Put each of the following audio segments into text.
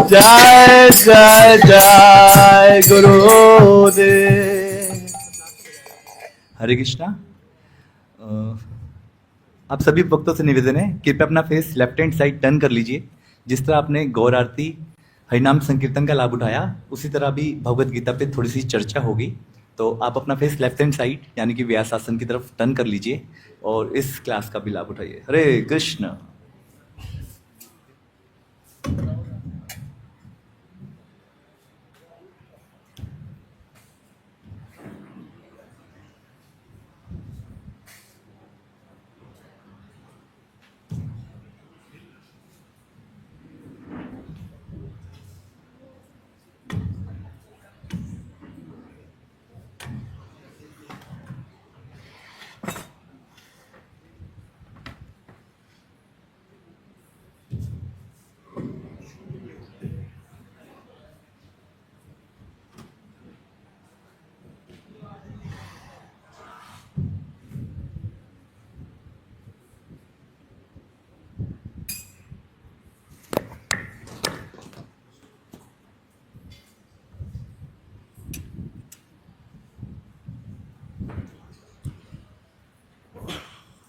जय जय जय गुरुदेव। हरे कृष्णा। आप सभी भक्तों से निवेदन है, कृपया अपना face left hand side turn कर लीजिए। जिस तरह आपने गौर आरती हरिनाम संकीर्तन का लाभ उठाया, उसी तरह भी भगवत गीता पे थोड़ी सी चर्चा होगी। तो आप अपना फेस लेफ्ट हैंड साइड यानी कि व्यास आसन की तरफ टर्न कर लीजिए और इस क्लास का भी लाभ उठाइए। हरे कृष्ण।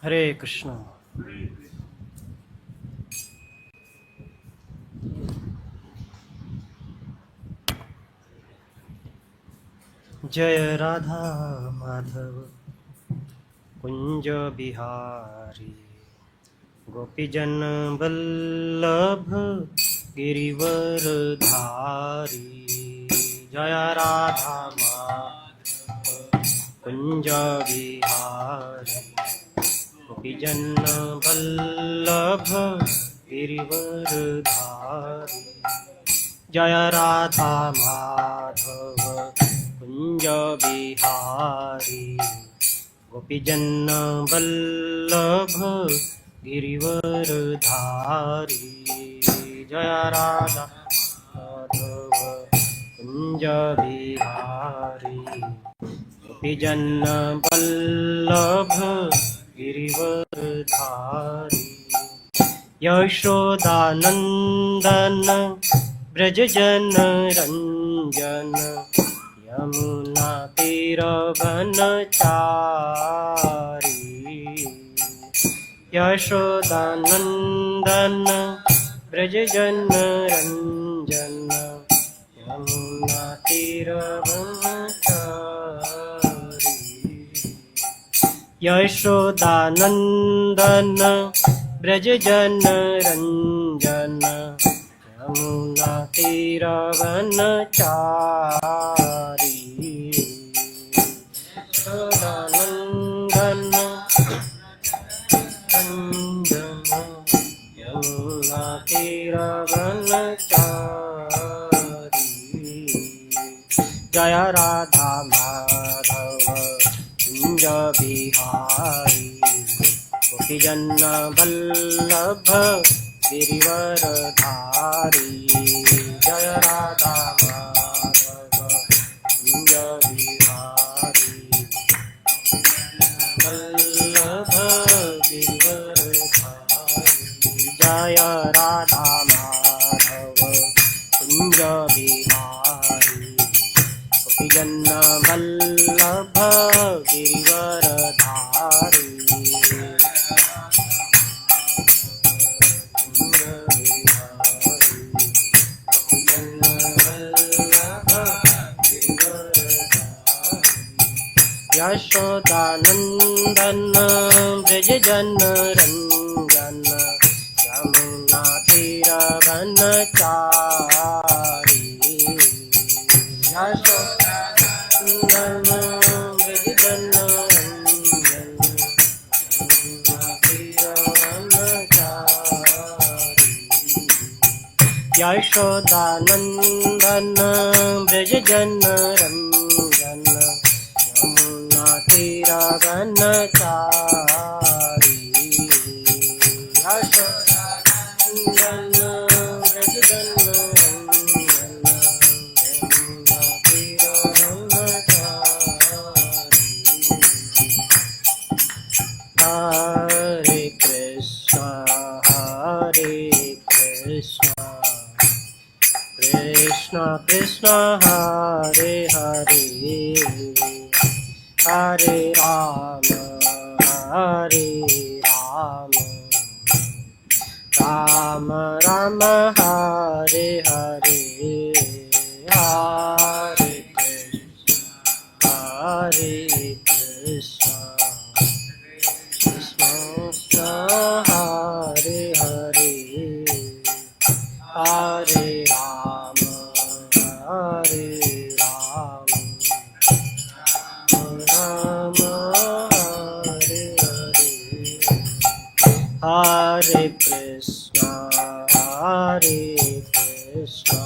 हरे कृष्ण। जय राधा माधव कुंज बिहारी, गोपीजन बल्लभ गिरिवर धारी। जय राधा माधव कुंज बिहारी, गोपीजन बल्लभ गिरिवर धारी। जय राधा माधव कुंज बिहारी, गोपीजन बल्लभ गिरिवर धारी। जय राधा माधव कुंज बिहारी, गोपीजन बल्लभ गिरिवर धारी। यशोदानंदन ब्रज जन रंजन, यमुना तीर वनचारी। यशोदानंदन ब्रज जन रंजन, यमुना तीर वनचारी। यशोदानंदन ब्रज जन रंजन, यमुना तीर वनचारी। यशोदानंदन रंजन, यमुना तीर वनचारी। जय राधा माधव कुंज बिहारी, गोपीजन बल्लभ गिरिवर धारी। जय राधा माधव कुंज बिहारी, बल्लभ गिरिवर धारी। जय राधा माधव कुंज बिहारी, गोपीजन बल्लभ गिरिवर धारी। यशोदानंदन ब्रज जन रंजन, यमुना तीर वनचारी। यशोदानंदन ब्रज जन रंजन, यमुना तीर वनचारी। यशोदानंदन ब्रज जन रंजन, यमुना तीर वनचारी। यशोदानंदन ब्रज जन रंजन, यमुना तीर वनचारी। हरे Krishna Krishna Krishna Hare Hare Hare Rama Hare Rama Rama Rama Hare Hare Hare Krishna Hare Krishna Krishna Krishna Hare Hare Hare Rama Hare Rama Rama Hare Hare Hare Krishna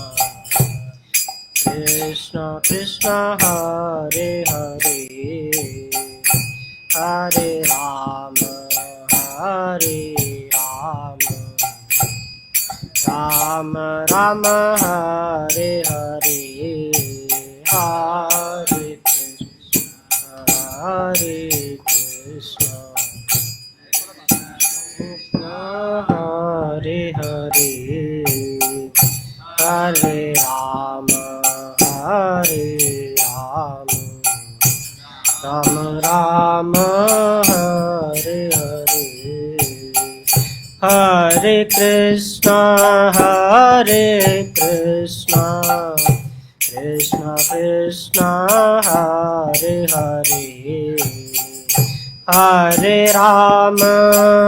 Krishna Krishna Hare Hare Hare Rama Hare Rama Rama Rama Hare Hare Hare Krishna Krishna Hare Hare Hare Rama Hare Rama Rama Rama Hare Hare Hare Krishna Krishna Krishna Hare Hare Hare Rama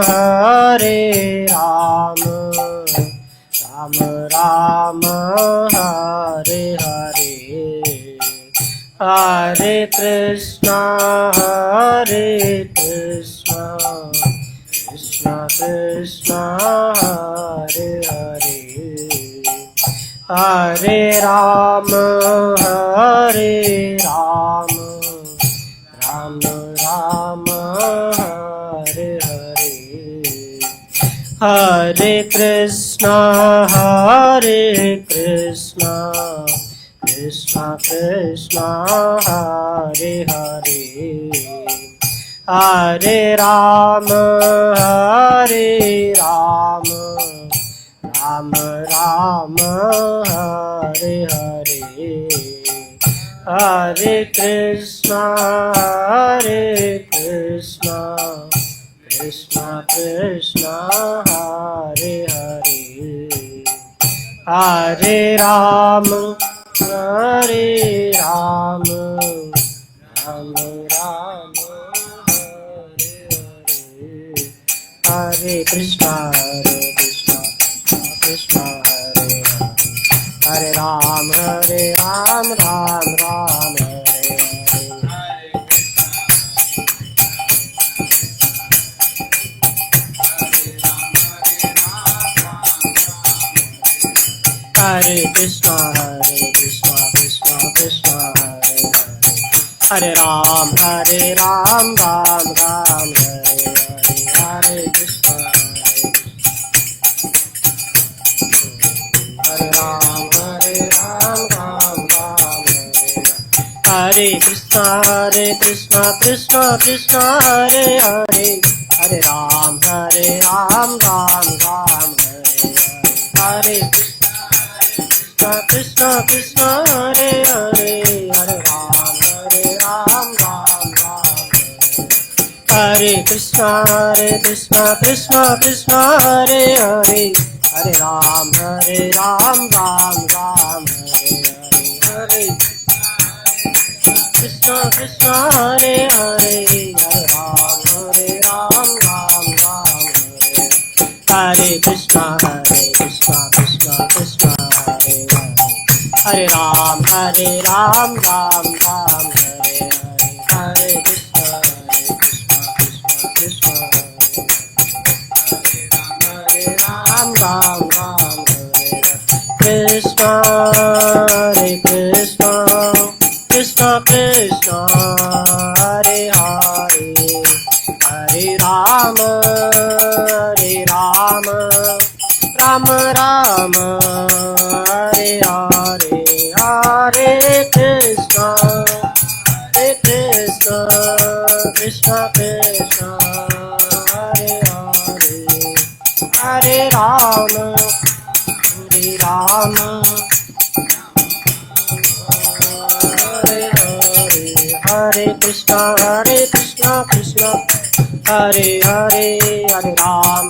Hare Rama Rama Rama Hare Hare Hare Krishna Krishna Krishna Hare Hare Hare Rama Hare Rama Rama Rama Hare Hare Hare Krishna Krishna Krishna Hare Hare Hare Rama Hare Rama Rama Rama Hare Hare Hare Krishna Krishna Krishna Hare Hare Hare Rama Hare Rama Rama Rama Hare Krishna Krishna Hare Hare Ram Ram Ram Hare Hare Krishna Krishna Krishna Hare Hare Ram Ram Ram Hare Hare Krishna Hare Ram Ram Ram Hare Krishna Krishna Krishna Hare Hare Hare Ram Ram Ram Hare Krishna Krishna Hare Hare Hare Ram Ram Hare Krishna Krishna Hare Hare Hare Ram Ram Hare Krishna Hare Hare Hare Ram Hare Krishna Krishna Hare Hare Ram Ram Hare Hare Krishna Krishna Hare Ram Krishna Hare Krishna Krishna Hare Hare Hare Rama Rama Rama Hare Hare Hare Krishna Krishna Krishna Hare Hare Hare Rama Krishna Krishna Hare Hare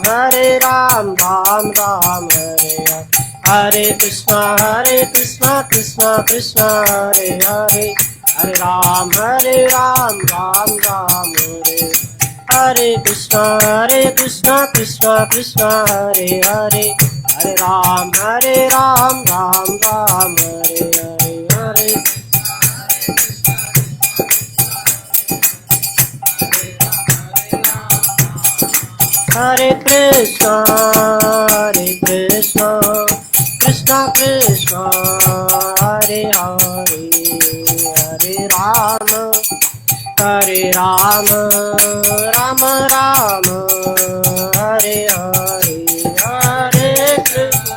Hare Ram Ram Ram हरे कृष्ण कृष्ण कृष्ण हरे हरे राम राम राम हरे कृष्ण कृष्ण कृष्ण हरे राम राम राम हरे हरे कृष्ण कृष्ण कृष्ण हरे हरे हरे राम राम राम हरे हरे हरे कृष्ण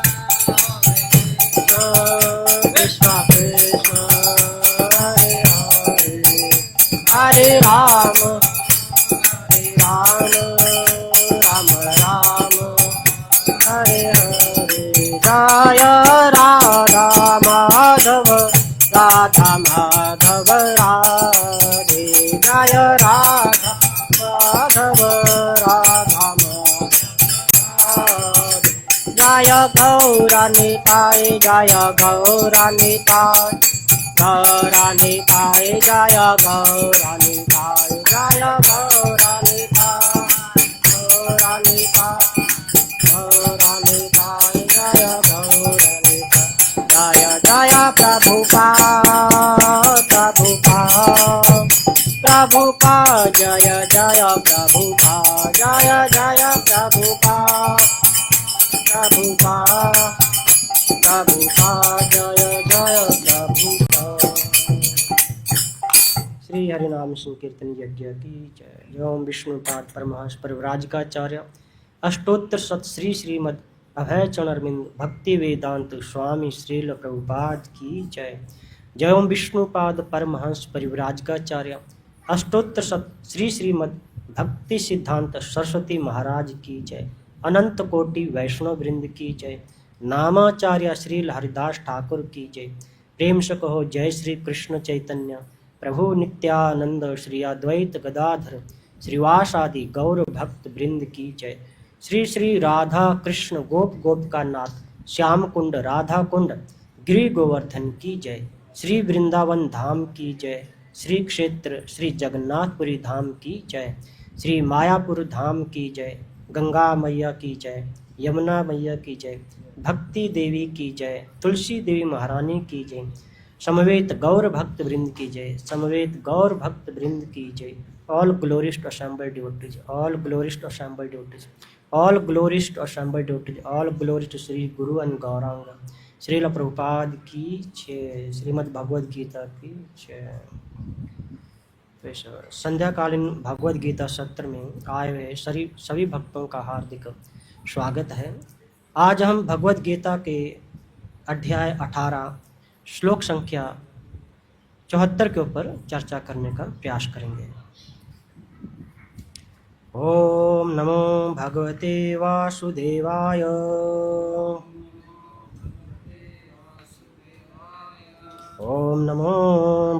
कृष्ण कृष्ण हरे हरे हरे राम राम राम हरे हरे जय राधा माधव राधा माधव राधे जय राधा माधव राधा माधव जय गौरानिताय जय गौरानिताय गौरानिताय जय गौरानिताय जय गौरानिताय गौरानिताय गौरानिताय जय गौरानिताय जय जय प्रभुपाद प्रभुपाद प्रभुपाद जय जय प्रभुपाद जय जय प्रभुपाद प्रभुपाद प्रभुपाद जय जय प्रभुपाद। श्री हरिनाम संकीर्तन यज्ञ की जय। ओम विष्णुपाद परमहंस परिव्राजकाचार्य अष्टोत्तर सत श्री श्रीमद अभय चरणरविंद भक्ति वेदांत स्वामी श्रील प्रभुपाद की जय। जय ओम विष्णुपाद परमहंस परिव्राजकाचार्य अष्टोत्तर सत श्री श्रीमद भक्ति सिद्धांत सरस्वती महाराज की जय। अनंत कोटि वैष्णव वृंद की जय। नामाचार्य श्री हरिदास ठाकुर की जय। प्रेम से कहो जय श्री कृष्ण चैतन्य प्रभु नित्यानंद श्री अद्वैत गदाधर श्रीवासादि गौर भक्त वृंद की जय। श्री श्री राधा कृष्ण गोप गोपिका नाथ श्याम कुंड राधा कुंड गिरि गोवर्धन की जय। श्री वृंदावन धाम की जय। श्री क्षेत्र श्री जगन्नाथपुरी धाम की जय। श्री मायापुर धाम की जय। गंगा मैया की जय। यमुना मैया की जय। भक्ति देवी की जय। तुलसी देवी महारानी की जय। समवेत गौर भक्त वृंद की जय। समवेत गौर भक्त वृंद की जय। All glories to assembled devotees, all glories to assembled devotees, all glories to assembled devotees, all glories to Shri Guru and Gaurang. Srila Prabhupada की जय। श्रीमद् भगवद गीता की जय। संध्याकालीन भगवद गीता सत्र में आए हुए सभी भक्तों का हार्दिक स्वागत है। आज हम भगवद गीता के अध्याय 18 श्लोक संख्या 74 के ऊपर चर्चा करने का प्रयास करेंगे। ओम नमो भगवते वासुदेवाय। ओम नमो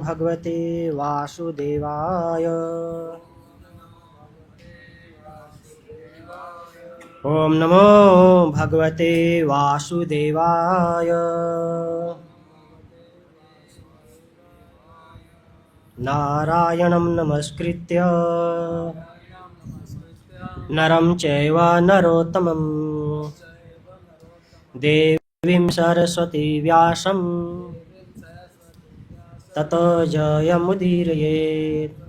भगवते वासुदेवाय। ओम नमो भगवते वासुदेवाय। नारायणं नमस्कृत्य नरं चैव नरोत्तमं देवीं सरस्वती व्यासं ततो जयमुदीरयेत्।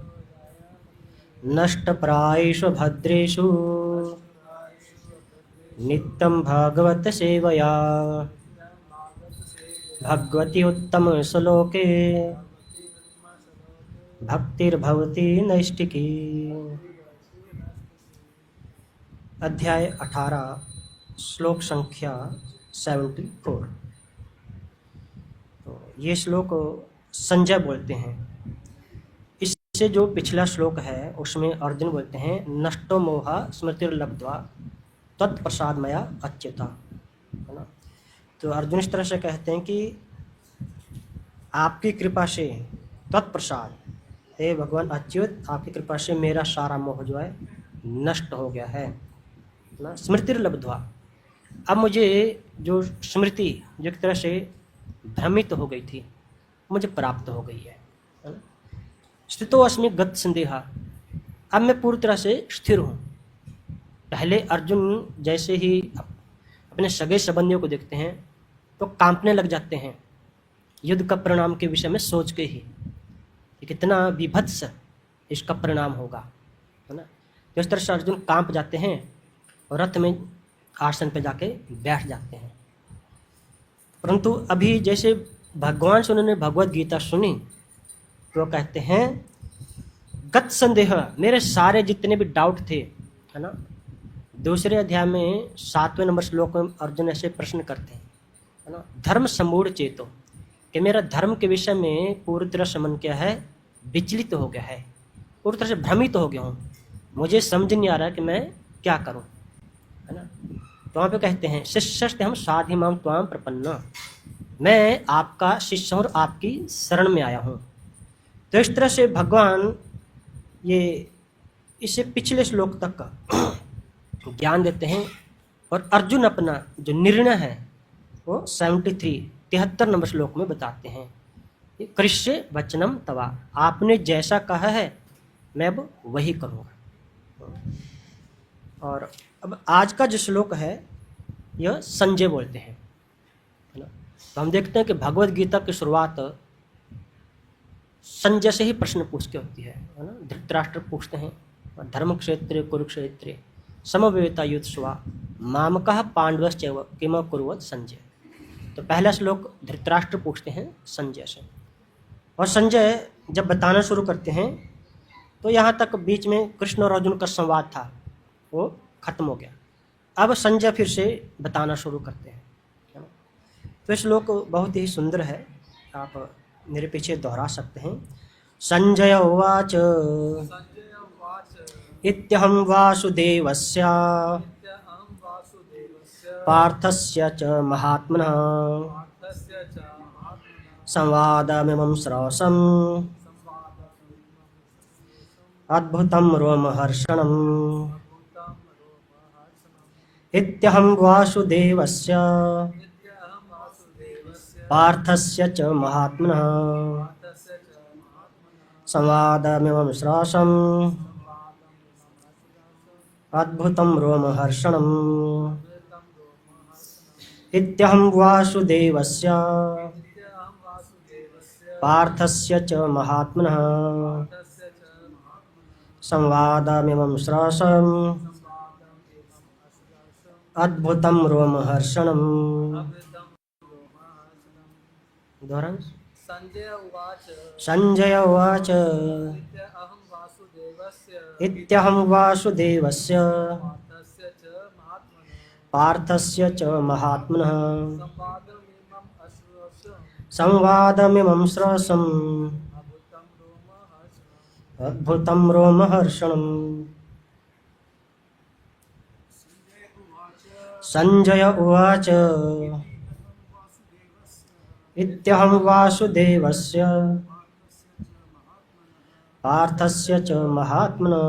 नष्टप्रायेषु भद्रेषु नित्यं भागवत सेवया भगवती उत्तम श्लोके भक्तिर्भवती नैष्टिकी। अध्याय 18 श्लोक संख्या 74। तो ये श्लोक संजय बोलते हैं। इससे जो पिछला श्लोक है उसमें अर्जुन बोलते हैं नष्टो मोहा स्मृतिर्लब्ध्वा तत्प्रसाद मया अच्युता, है ना। तो अर्जुन इस तरह से कहते हैं कि आपकी कृपा से तत्प्रसाद, कहते हैं भगवान अच्युत आपकी कृपा से मेरा सारा मोह जो है नष्ट हो गया है ना। स्मृति लब्ध्वा, अब मुझे जो स्मृति जो एक तरह से भ्रमित हो गई थी मुझे प्राप्त हो गई है ना। स्थितो अस्मि गत संदेहा, अब मैं पूरी तरह से स्थिर हूँ। पहले अर्जुन जैसे ही अपने सगे संबंधियों को देखते हैं तो कांपने लग जाते हैं युद्ध का परिणाम के विषय में सोच के ही कि कितना विभत्स इसका परिणाम होगा, है ना। तो इस तरह से अर्जुन कांप जाते हैं और रथ में आसन पे जाके बैठ जाते हैं। परंतु अभी जैसे भगवान से उन्होंने भगवत गीता सुनी तो कहते हैं गत संदेह, मेरे सारे जितने भी डाउट थे, है ना। दूसरे अध्याय में 7वें नंबर श्लोक में अर्जुन ऐसे प्रश्न करते हैं, है ना। धर्म समूढ़ चेतो, कि मेरा धर्म के विषय में पूरी तरह से मन क्या है विचलित हो गया है, पूरी तरह से भ्रमित हो गया हूँ, मुझे समझ नहीं आ रहा कि मैं क्या करूँ, है ना। तो वहाँ पे कहते हैं शिष्यस्ते हम साधि माम त्वाम प्रपन्न, मैं आपका शिष्य और आपकी शरण में आया हूँ। तो इस तरह से भगवान ये इसे पिछले श्लोक तक ज्ञान देते हैं और अर्जुन अपना जो निर्णय है वो 73 नंबर श्लोक में बताते हैं। कृष्य वचनम तवा, आपने जैसा कहा है मैं अब वही करूँगा। और अब आज का जो श्लोक है यह संजय बोलते हैं, है ना। तो हम देखते हैं कि भगवत गीता की शुरुआत संजय से ही प्रश्न पूछ के होती है ना। धृतराष्ट्र पूछते हैं धर्म क्षेत्र कुरुक्षेत्र समवेता युत्स्वा मामकः पांडवश्चैव किम कुर्वत संजय। तो पहला श्लोक धृतराष्ट्र पूछते हैं संजय से, और संजय जब बताना शुरू करते हैं तो यहाँ तक बीच में कृष्ण और अर्जुन का संवाद था वो खत्म हो गया। अब संजय फिर से बताना शुरू करते हैं, है ना। तो श्लोक बहुत ही सुंदर है, आप मेरे पीछे दोहरा सकते हैं। संजय उवाच इत्यहं वासुदेवस्य पार्थस्य च महात्मनः संवादमिमं श्रवसम् अद्भुतं रोमहर्षणम्। इत्यहं वासुदेवस्य पार्थस्य च महात्मनः संवादमिमं श्रवसम् अद्भुतं रोमहर्षणम्। इत्यहं वासुदेवस्य पार्थस्य च महात्मनः संवादमिमं श्रवसम् अद्भुतं रोमहर्षणम्। संजय उवाच इत्यहं वासुदेवस्य पार्थस्य च महात्मनः संवादमिमं श्रवसम् अद्भुतं रोमहर्षणम्। संजय उवाच इत्यहं वासुदेवस्य पार्थस्य च महात्मनः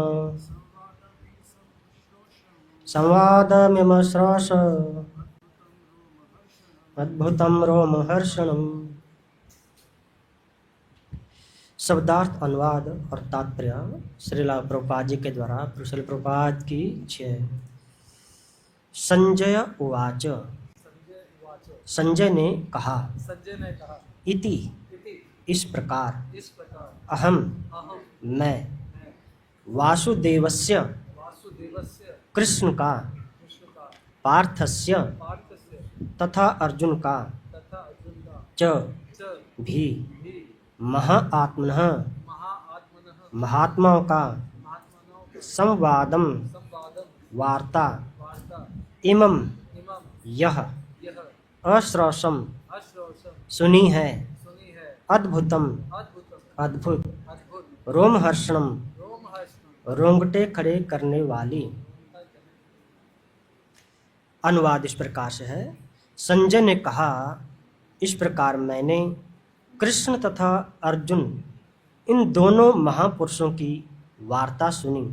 संवादमिमं श्रवसम् अद्भुतं रोमहर्षणम्। शब्दार्थ अनुवाद और तात्पर्य श्रीला प्रभुपाद जी के द्वारा श्रील प्रभुपाद की जय। संजय उवाच, संजय ने कहा, इति इस प्रकार, अहम मैं, वासुदेवस्य कृष्ण का, पार्थस्य तथा अर्जुन का, च भी, महात्मनः महात्माओं का, संवादम वार्ता, इमं यह, अश्रवसम सुनी है, अद्भुतम अद्भुत, रोमहर्षणम रोंगटे खड़े करने वाली। अनुवाद इस प्रकार से है। संजय ने कहा, इस प्रकार मैंने कृष्ण तथा अर्जुन इन दोनों महापुरुषों की वार्ता सुनी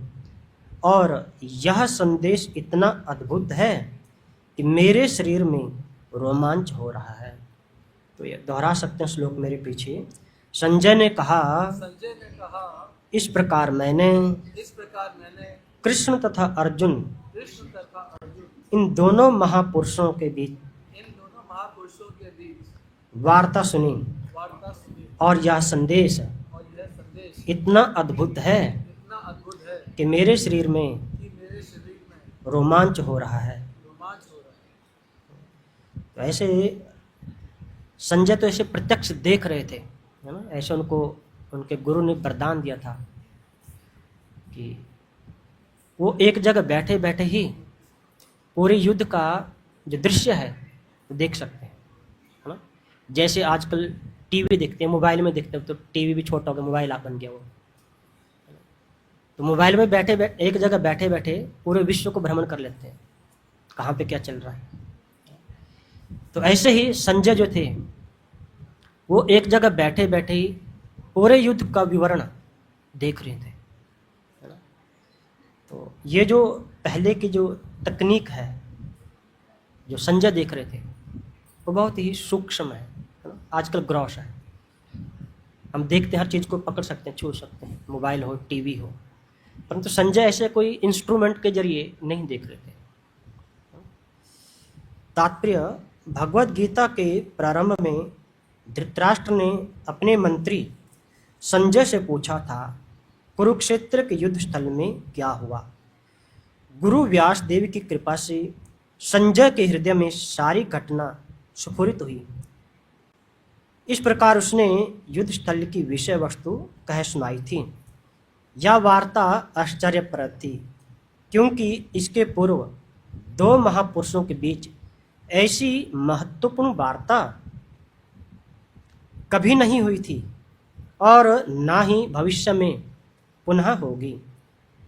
और यह संदेश इतना अद्भुत है कि मेरे शरीर में रोमांच हो रहा है। तो ये दोहरा सकते हैं श्लोक मेरे पीछे। संजय ने कहा, इस प्रकार मैंने कृष्ण तथा अर्जुन इन दोनों महापुरुषों के बीच वार्ता सुनी और यह संदेश इतना अद्भुत है कि मेरे शरीर में रोमांच हो रहा है। तो ऐसे संजय तो ऐसे प्रत्यक्ष देख रहे थे, है ना। ऐसे उनको उनके गुरु ने वरदान दिया था कि वो एक जगह बैठे बैठे ही पूरे युद्ध का जो दृश्य है वो देख सकते हैं, है ना। जैसे आजकल टीवी देखते हैं, मोबाइल में देखते हैं, तो टीवी भी छोटा हो गया, मोबाइल बन गया वो। तो मोबाइल में एक जगह बैठे बैठे पूरे विश्व को भ्रमण कर लेते हैं, कहाँ पे क्या चल रहा है। तो ऐसे ही संजय जो थे वो एक जगह बैठे बैठे ही पूरे युद्ध का विवरण देख रहे थे, है ना। तो ये जो पहले की जो तकनीक है जो संजय देख रहे थे वो बहुत ही सूक्ष्म है ना। आजकल ग्रॉस है, हम देखते हैं, हर चीज़ को पकड़ सकते हैं, छू सकते हैं, मोबाइल हो, टीवी हो, परंतु संजय ऐसे कोई इंस्ट्रूमेंट के जरिए नहीं देख रहे थे। तात्पर्य, भगवत गीता के प्रारंभ में धृतराष्ट्र ने अपने मंत्री संजय से पूछा था, कुरुक्षेत्र के युद्ध स्थल में क्या हुआ। गुरु व्यास देव की कृपा से संजय के हृदय में सारी घटना स्फुरित हुई। इस प्रकार उसने युद्ध स्थल की विषय वस्तु कह सुनाई थी। यह वार्ता आश्चर्यप्रद थी क्योंकि इसके पूर्व दो महापुरुषों के बीच ऐसी महत्वपूर्ण वार्ता कभी नहीं हुई थी और ना ही भविष्य में पुनः होगी।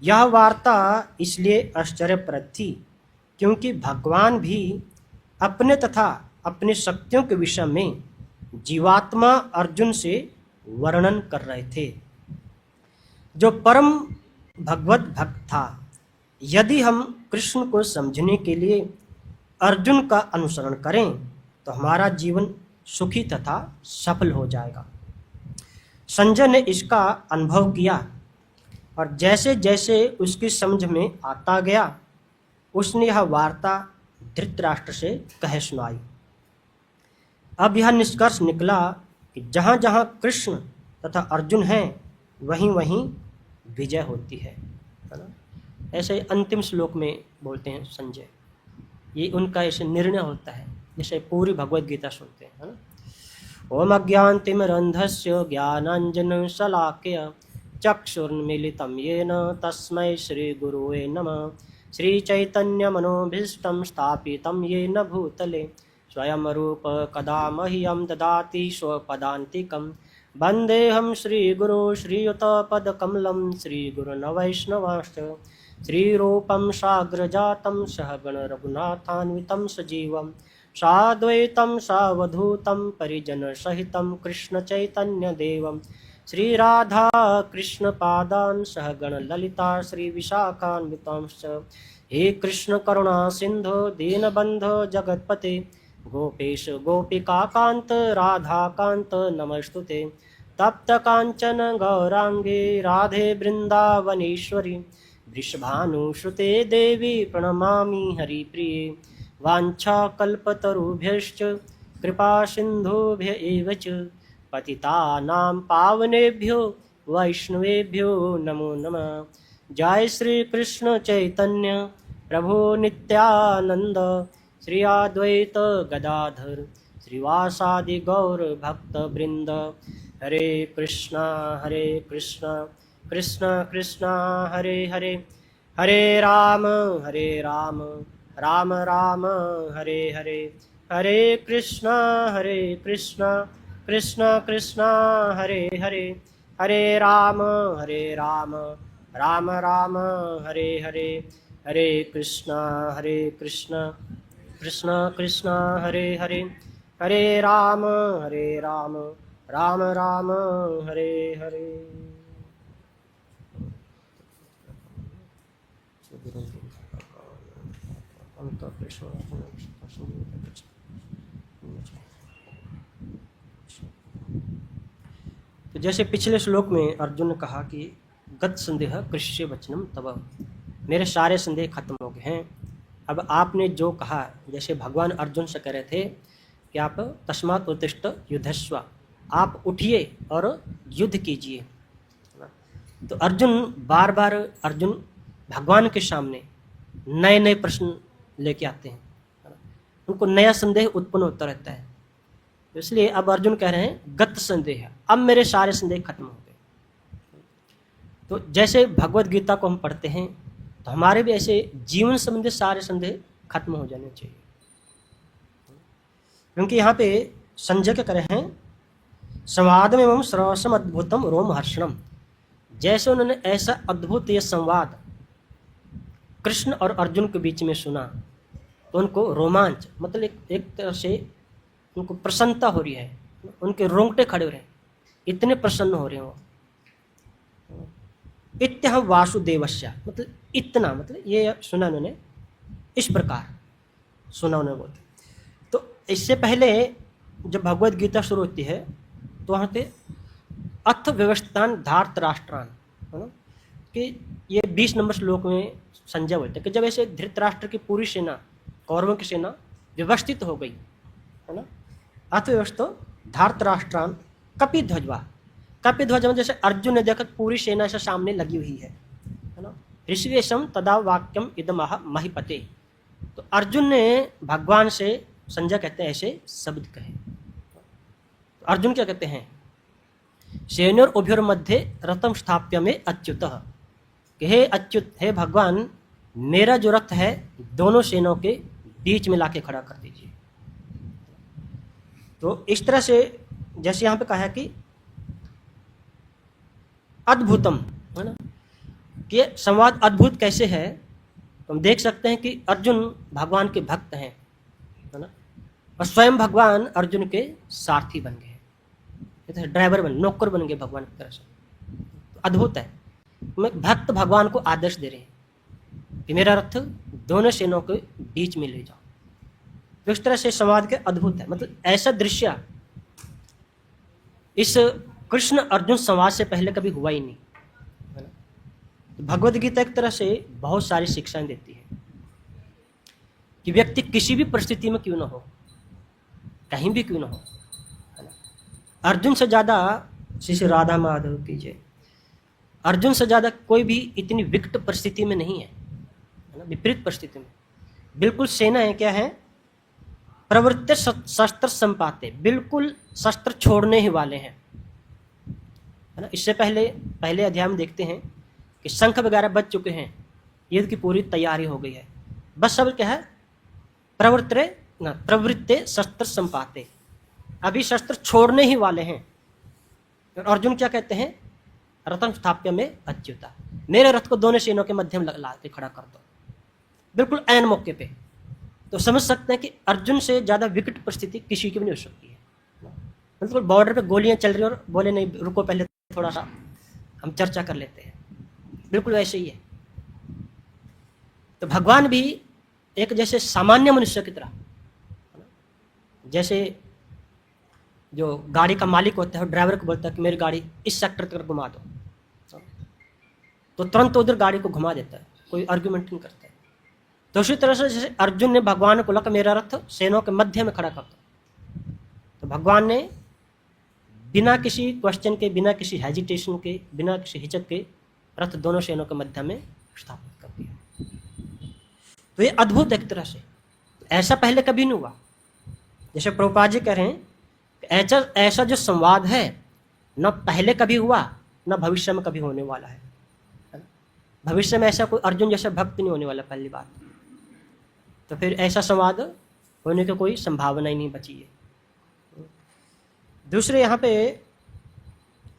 यह वार्ता इसलिए आश्चर्यप्रद थी क्योंकि भगवान भी अपने तथा अपने शक्तियों के विषय में जीवात्मा अर्जुन से वर्णन कर रहे थे, जो परम भगवत भक्त था। यदि हम कृष्ण को समझने के लिए अर्जुन का अनुसरण करें तो हमारा जीवन सुखी तथा सफल हो जाएगा। संजय ने इसका अनुभव किया और जैसे जैसे उसकी समझ में आता गया उसने यह वार्ता धृतराष्ट्र से कह सुनाई। अब यह निष्कर्ष निकला कि जहाँ जहाँ कृष्ण तथा अर्जुन हैं वहीं वहीं विजय होती है ना। ऐसे अंतिम श्लोक में बोलते हैं संजय, ये उनका ऐसे निर्णय होता है जैसे पूरी भगवत गीता सुनते हैं, है ना। ओम अज्ञानतिमिरन्धस्य ज्ञानाञ्जन शलाकया चक्षुर्मीलितं येन तस्मै श्रीगुरुवे नमः। श्रीचैतन्यमनोभीष्टं स्थापितं येन भूतले स्वयं रूप कदा मह्यं ददाति स्वपदान्तिकं। वन्देऽहं श्रीगुरो श्रीयुतपदकमलं श्रीगुरुन् वैष्णवांश्च। श्रीरूपं साग्रजातं सहगण रघुनाथान्वितं सजीवं साद्वैतं सावधूतं परिजनसहितं कृष्णचैतन्यदेवं श्रीराधा कृष्णपादान् सहगण ललिता श्रीविशाखान्वितांश्च। हे कृष्ण करुणा सिन्धो दीनबन्धो जगत्पते गोपेश गोपिकान्त राधाकान्त नमस्तुते। तप्त कांचन गौरांगे राधे वृंदावनेश्वरी वृषभानुश्रुते देवी प्रणमामि हरिप्रिये। वाञ्छाकल्पतरुभ्यश्च कृपा सिन्धुभ्य एव च पतितानां पावनेभ्यो वैष्णवेभ्यो नमो नमः। जय श्री कृष्ण चैतन्य प्रभु नित्यानंद श्री अद्वैत गदाधर श्रीवासादि गौर भक्त वृंद। हरे कृष्णा कृष्ण कृष्ण हरे हरे, हरे राम राम राम हरे हरे, हरे कृष्णा कृष्ण कृष्ण हरे हरे, हरे राम राम राम हरे हरे, हरे कृष्णा कृष्ण कृष्ण कृष्ण हरे हरे, हरे राम राम राम हरे हरे। तो जैसे पिछले श्लोक में अर्जुन ने कहा कि गत संदेह कृष्य वचनम तब, मेरे सारे संदेह खत्म हो गए हैं। अब आपने जो कहा, जैसे भगवान अर्जुन से कह रहे थे कि आप तस्मात् उत्तिष्ठ युद्धस्व, आप उठिए और युद्ध कीजिए। तो अर्जुन भगवान के सामने नए नए प्रश्न लेके आते हैं, उनको नया संदेह उत्पन्न होता रहता है। इसलिए अब अर्जुन कह रहे हैं गत संदेह, अब मेरे सारे संदेह खत्म हो गए। तो जैसे भगवत गीता को हम पढ़ते हैं तो हमारे भी ऐसे जीवन संबंधी सारे संदेह खत्म हो जाने चाहिए। क्योंकि यहाँ पे संजय क्या करे हैं, संवादम एवं श्रवसम अद्भुतम रोमहर्षणम, जैसे उन्होंने ऐसा अद्भुत ये संवाद कृष्ण और अर्जुन के बीच में सुना तो उनको रोमांच, मतलब एक तरह से उनको प्रसन्नता हो रही है, उनके रोंगटे खड़े हो रहे हैं, इतने प्रसन्न हो रहे हैं वो। इत्यह वासुदेवस्य, मतलब इतना, मतलब ये सुना उन्होंने, इस प्रकार सुना उन्होंने बोलते। तो इससे पहले जब भगवत गीता शुरू होती है तो वहाँ पे अथ व्यवस्थान धार्त राष्ट्रान, है ना, कि ये 20 नंबर श्लोक में संजय बोलते हैं कि जब ऐसे धृतराष्ट्र की पूरी सेना, कौरवों की सेना व्यवस्थित हो गई, है ना, अर्थव्यवस्था धार्त राष्ट्रान कपिध्वजवा, कपिध्वज में जैसे अर्जुन ने देखा पूरी सेना से सामने लगी हुई है ना, ऋषिवेशम तदा वाक्यम इदमह महिपते, तो अर्जुन ने भगवान से, संजय कहते हैं, ऐसे शब्द कहे। तो अर्जुन क्या कहते हैं, सेनोर उभयोर मध्य रथम स्थाप्य में अच्युतः, कि हे अच्युत, हे भगवान, मेरा जो रथ है दोनों सेनाओं के बीच में लाके खड़ा कर दीजिए। तो इस तरह से जैसे यहाँ पे कहा है कि अद्भुतम, है ना, कि संवाद अद्भुत कैसे है, तो हम देख सकते हैं कि अर्जुन भगवान के भक्त हैं, है ना, और स्वयं भगवान अर्जुन के सारथी बन गए, ड्राइवर बन, नौकर बन गए भगवान की तरह से। तो अद्भुत है, भक्त भगवान को आदेश दे रहे हैं कि मेरा रथ दोनों सेनाओं के बीच में ले जाओ। तो इस तरह से संवाद के अद्भुत है, मतलब ऐसा दृश्य इस कृष्ण अर्जुन संवाद से पहले कभी हुआ ही नहीं, है ना। तो भगवत गीता एक तरह से बहुत सारी शिक्षाएं देती है कि व्यक्ति किसी भी परिस्थिति में क्यों ना हो, कहीं भी क्यों ना हो, है ना। अर्जुन से ज़्यादा, श्री राधा माधव की जय, अर्जुन से ज़्यादा कोई भी इतनी विकट परिस्थिति में नहीं है ना, विपरीत परिस्थिति में। बिल्कुल सेना है, क्या है, प्रवृत्ति शस्त्र संपाते, बिल्कुल शस्त्र छोड़ने ही वाले हैं, है ना। इससे पहले अध्याय में देखते हैं कि शंख वगैरह बज चुके हैं, युद्ध की पूरी तैयारी हो गई है, बस सब क्या है, प्रवृत्ति शस्त्र संपाते, अभी शस्त्र छोड़ने ही वाले हैं। और अर्जुन क्या कहते हैं, रथम स्थाप्य में अच्युता, मेरे रथ को दोनों सेनों के मध्य में ला के खड़ा कर दो, बिल्कुल ऐन मौके पे। तो समझ सकते हैं कि अर्जुन से ज़्यादा विकट परिस्थिति किसी की भी नहीं हो सकती है। बिल्कुल बॉर्डर पे गोलियां चल रही और बोले नहीं रुको, पहले थोड़ा सा हम चर्चा कर लेते हैं, बिल्कुल वैसे ही है। तो भगवान भी एक जैसे सामान्य मनुष्य की तरह, जैसे जो गाड़ी का मालिक होता है, ड्राइवर को बोलता है कि मेरी गाड़ी इस सेक्टर तक घुमा दो, तो तुरंत उधर गाड़ी को घुमा देता है, कोई आर्ग्यूमेंट नहीं करता है। तो उसी तरह से जैसे अर्जुन ने भगवान को लगा मेरा रथ सेनों के मध्य में खड़ा कर दो, तो भगवान ने बिना किसी क्वेश्चन के, बिना किसी हेजिटेशन के, बिना किसी हिचक के रथ दोनों सेनों के मध्य में स्थापित कर दिया। तो ये अद्भुत एक तरह से, ऐसा पहले कभी नहीं हुआ। जैसे प्रभुपाद जी कह रहे हैं ऐसा जो संवाद है न पहले कभी हुआ न भविष्य में कभी होने वाला है। भविष्य में ऐसा कोई अर्जुन जैसा भक्त नहीं होने वाला, पहली बात। तो फिर ऐसा संवाद होने की कोई संभावना ही नहीं बची है। दूसरे यहाँ पे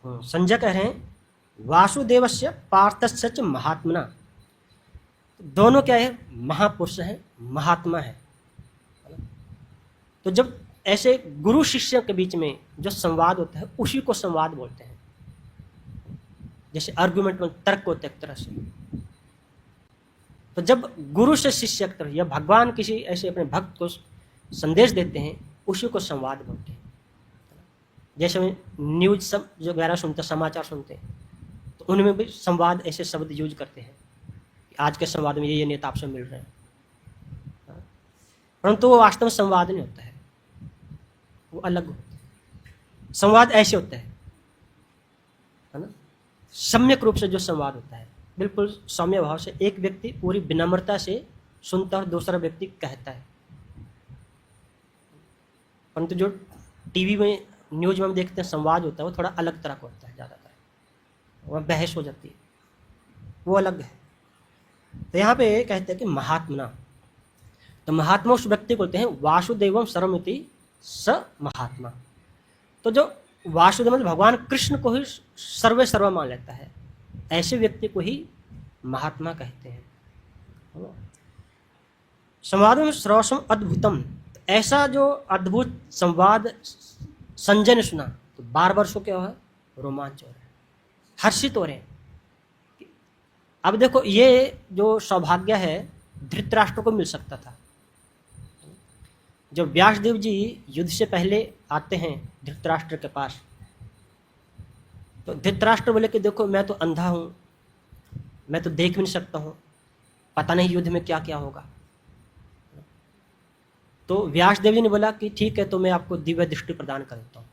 संजय कह रहे हैं वासुदेवस्य पार्थस्य च महात्मना, दोनों क्या है, महापुरुष है, महात्मा है। तो जब ऐसे गुरु शिष्य के बीच में जो संवाद होता है उसी को संवाद बोलते हैं। जैसे आर्गुमेंट में तर्क होता है एक तरह से। तो जब गुरु से शिष्य की तरफ या भगवान किसी ऐसे अपने भक्त को संदेश देते हैं उसी को संवाद बोलते हैं। जैसे में न्यूज सब जो वगैरह सुनते हैं, समाचार सुनते हैं, तो उनमें भी संवाद ऐसे शब्द यूज करते हैं कि आज के संवाद में ये नेता आपसे मिल रहे हैं, परंतु वो वास्तव में संवाद नहीं होता है, वो अलग होता है। संवाद ऐसे होता है ना, सम्यक रूप से जो संवाद होता है बिल्कुल सौम्य भाव से, एक व्यक्ति पूरी विनम्रता से सुनता है और दूसरा व्यक्ति कहता है। परंतु जो टीवी में न्यूज में हम देखते हैं संवाद होता है वो थोड़ा अलग तरह का होता है, ज़्यादातर वह बहस हो जाती है, वो अलग है। तो यहाँ पे कहते हैं कि महात्मना, तो महात्मा उस व्यक्ति को बोलते हैं वासुदेवम सर्वमिति स महात्मा। तो जो वासुदेव मतलब भगवान कृष्ण को ही सर्वे सर्व मान लेता है, ऐसे व्यक्ति को ही महात्मा कहते हैं। संवाद में सर्वस्वम अद्भुतम, ऐसा जो अद्भुत संवाद संजय ने सुना तो बार बार सो क्या हुआ, रोमांच हो रहा है, हर्षित हो रहे हैं। अब देखो ये जो सौभाग्य है धृतराष्ट्र को मिल सकता था। जब व्यासदेव जी युद्ध से पहले आते हैं धृतराष्ट्र के पास, तो धृतराष्ट्र बोले कि देखो मैं तो अंधा हूँ, मैं तो देख भी नहीं सकता हूँ, पता नहीं युद्ध में क्या क्या होगा। तो व्यासदेव जी ने बोला कि ठीक है, तो मैं आपको दिव्य दृष्टि प्रदान कर देता हूँ,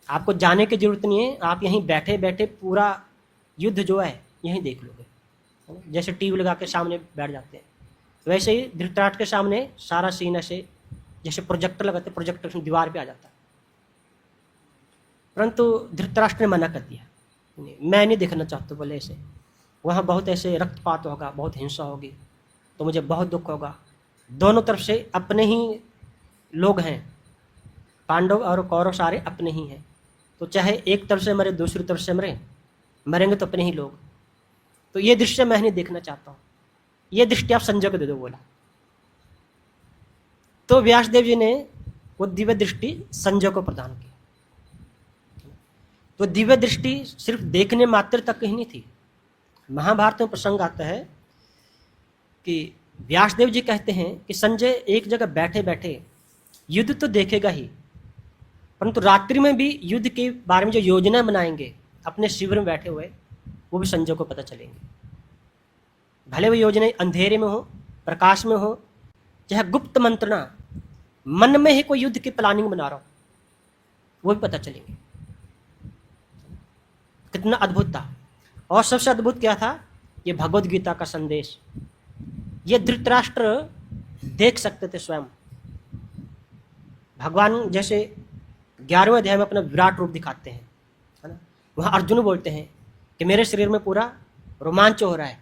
आपको जाने की जरूरत नहीं है, आप यहीं बैठे बैठे पूरा युद्ध जो है यहीं देख लोगे। जैसे टीवी लगा के सामने बैठ जाते हैं वैसे ही धृतराष्ट्र के सामने सारा सीन ऐसे जैसे प्रोजेक्टर लगाते, प्रोजेक्टर दीवार पे आ जाता है। परंतु धृतराष्ट्र ने मना कर दिया, मैं नहीं देखना चाहता, बोले ऐसे वहाँ बहुत ऐसे रक्तपात होगा, बहुत हिंसा होगी, तो मुझे बहुत दुख होगा। दोनों तरफ से अपने ही लोग हैं, पांडव और कौरव सारे अपने ही हैं, तो चाहे एक तरफ से मरे दूसरी तरफ से मरेंगे तो अपने ही लोग, तो ये दृश्य मैं नहीं देखना चाहता हूँ, ये दृष्टि आप संजय को दे दो बोला। तो व्यासदेव जी ने वो दिव्य दृष्टि संजय को प्रदान की। तो दिव्य दृष्टि सिर्फ देखने मात्र तक ही नहीं थी। महाभारत में प्रसंग आता है कि व्यासदेव जी कहते हैं कि संजय एक जगह बैठे बैठे युद्ध तो देखेगा ही, परंतु रात्रि में भी युद्ध के बारे में जो योजना बनाएंगे अपने शिविर में बैठे हुए, वो भी संजय को पता चलेंगे। भले वो योजना अंधेरे में हो, प्रकाश में हो, चाहे गुप्त मंत्रणा मन में ही कोई युद्ध की प्लानिंग बना रहा हो, वो भी पता चलेंगे। कितना अद्भुत था। और सबसे अद्भुत क्या था, ये भगवद गीता का संदेश ये धृतराष्ट्र देख सकते थे स्वयं। भगवान जैसे 11वें अध्याय में अपना विराट रूप दिखाते हैं, है ना, वहाँ अर्जुन बोलते हैं कि मेरे शरीर में पूरा रोमांच हो रहा है,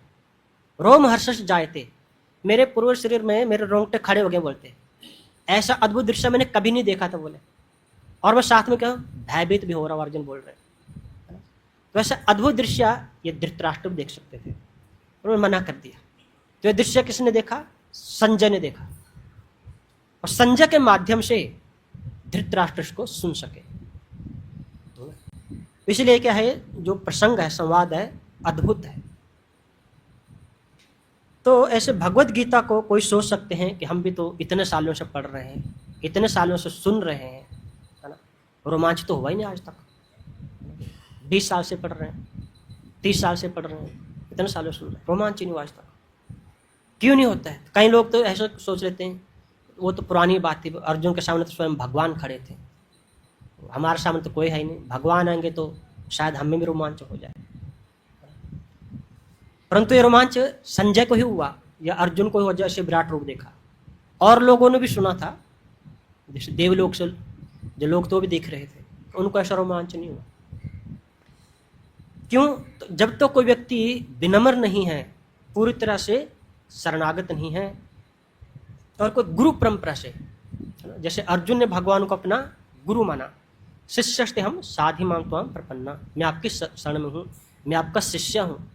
रोम हर्षश जायते, मेरे पूरे शरीर में मेरे रोंगटे खड़े हो गए, बोलते ऐसा अद्भुत दृश्य मैंने कभी नहीं देखा था बोले। और मैं साथ में क्या भयभीत भी हो रहा हूँ, अर्जुन बोल रहे हैं। तो ऐसा अद्भुत दृश्य ये धृतराष्ट्र देख सकते थे, और मैं मना कर दिया। तो ये दृश्य किसने देखा, संजय ने देखा, और संजय के माध्यम से धृतराष्ट्र को सुन सके। इसलिए क्या है, जो प्रसंग है, संवाद है, अद्भुत है। तो ऐसे भगवत गीता को कोई सोच सकते हैं कि हम भी तो इतने सालों से पढ़ रहे हैं, इतने सालों से सुन रहे हैं, है ना, रोमांच तो हुआ ही नहीं आज तक। 20 साल से पढ़ रहे हैं, 30 साल से पढ़ रहे हैं, इतने सालों से सुन रहे हैं, रोमांच ही नहीं हुआ आज तक। क्यों नहीं होता है? कई लोग तो ऐसा सोच लेते हैं, वो तो पुरानी बात थी, अर्जुन के सामने तो स्वयं भगवान खड़े थे, हमारे सामने तो कोई है ही नहीं, भगवान आएंगे तो शायद हमें भी रोमांच हो जाए। परंतु ये रोमांच संजय को ही हुआ या अर्जुन को ही हुआ, जैसे विराट रूप देखा। और लोगों ने भी सुना था, जैसे देवलोक से जो लोग तो भी देख रहे थे, उनको ऐसा रोमांच नहीं हुआ। क्यों? तो जब तो कोई व्यक्ति विनम्र नहीं है, पूरी तरह से शरणागत नहीं है, और कोई गुरु परंपरा से, जैसे अर्जुन ने भगवान को अपना गुरु माना, शिष्यस्ते हम साधि मां त्वां प्रपन्ना, मैं आपकी शरण में हूँ, मैं आपका शिष्य हूँ।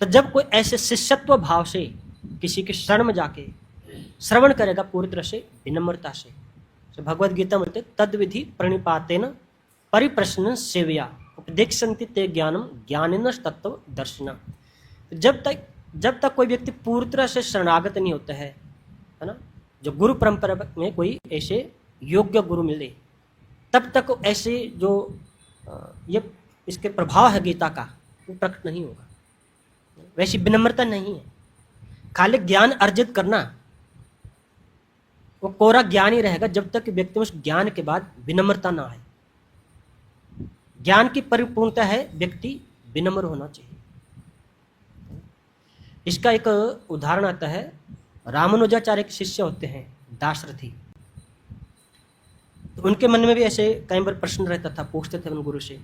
तो जब कोई ऐसे शिष्यत्व भाव से किसी के शरण में जाके श्रवण करेगा पूरी तरह से विनम्रता से, तो भगवद गीता बोलते तद विधि प्रणिपातेन परिप्रश्न सेवया उपदेक्षन्ति ते ज्ञानम ज्ञानिन तत्व दर्शिना। जब तक कोई व्यक्ति पूरी तरह से शरणागत नहीं होता है ना, जो गुरु परंपरा में कोई ऐसे योग्य गुरु मिले, तब तक ऐसे जो ये इसके प्रभाव है गीता का वो प्रकट नहीं होगा। वैसी विनम्रता नहीं है, खाली ज्ञान अर्जित करना वो कोरा ज्ञान ही रहेगा जब तक कि व्यक्ति में उस ज्ञान के बाद विनम्रता ना आए। ज्ञान की परिपूर्णता है व्यक्ति विनम्र होना चाहिए। इसका एक उदाहरण आता है, रामानुजाचार्य के शिष्य होते हैं दाशरथी, तो उनके मन में भी ऐसे कई बार प्रश्न रहता था, पूछते थे उन गुरु से